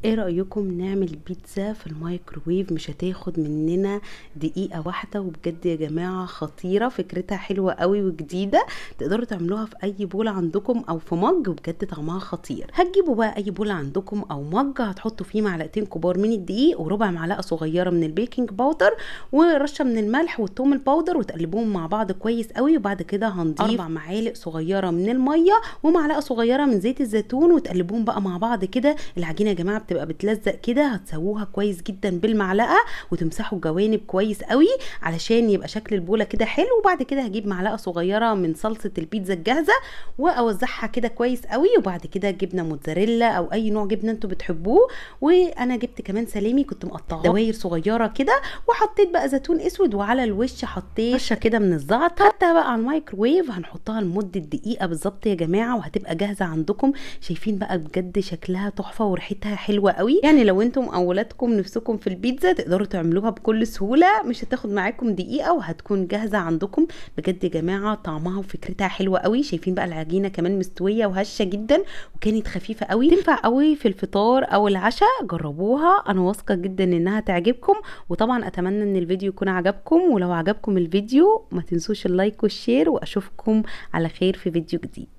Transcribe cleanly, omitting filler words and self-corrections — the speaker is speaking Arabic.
ايه رأيكم نعمل بيتزا في الميكروويف؟ مش هتاخد مننا دقيقة واحدة، وبجد يا جماعة خطيرة، فكرتها حلوة قوي وجديدة. تقدروا تعملوها في اي بولة عندكم او في مج، وبجد طعمها خطير. هتجيبوا بقى اي بولة عندكم او مج، هتحطوا فيه معلقتين كبار من الدقيق وربع معلقة صغيرة من البيكنج باودر ورشة من الملح والثوم الباودر، وتقلبوهم مع بعض كويس قوي. وبعد كده هنضيف 4 معالق صغيرة من المية ومعلقة صغيرة من زيت الزيتون، وتقلبوهم بقى مع بعض كده. العجينة يا جماعة بتبقى بتلزق كده، هتسووها كويس جدا بالمعلقه وتمسحوا الجوانب كويس قوي علشان يبقى شكل البوله كده حلو. وبعد كده هجيب معلقه صغيره من صلصه البيتزا الجاهزه واوزعها كده كويس قوي. وبعد كده جبنه موتزاريلا او اي نوع جبنه انتوا بتحبوه، وانا جبت كمان سلامي كنت مقطعاه دواير صغيره كده، وحطيت بقى زيتون اسود، وعلى الوش حطيت رشه كده من الزعتر. حتى بقى على الميكروويف هنحطها لمده دقيقه بالظبط يا جماعه، وهتبقى جاهزه عندكم. شايفين بقى بجد شكلها تحفه وريحتها حلوه قوي. يعني لو انتم اولادكم نفسكم في البيتزا تقدروا تعملوها بكل سهوله، مش هتاخد معاكم دقيقه وهتكون جاهزه عندكم. بجد يا جماعه طعمها وفكرتها حلوه قوي. شايفين بقى العجينه كمان مستويه وهشه جدا، وكانت خفيفه قوي، تنفع قوي في الفطار او العشاء. جربوها، انا واثقه جدا انها تعجبكم. وطبعا اتمنى ان الفيديو يكون عجبكم، ولو عجبكم الفيديو ما تنسوش اللايك والشير، واشوفكم على خير في فيديو جديد.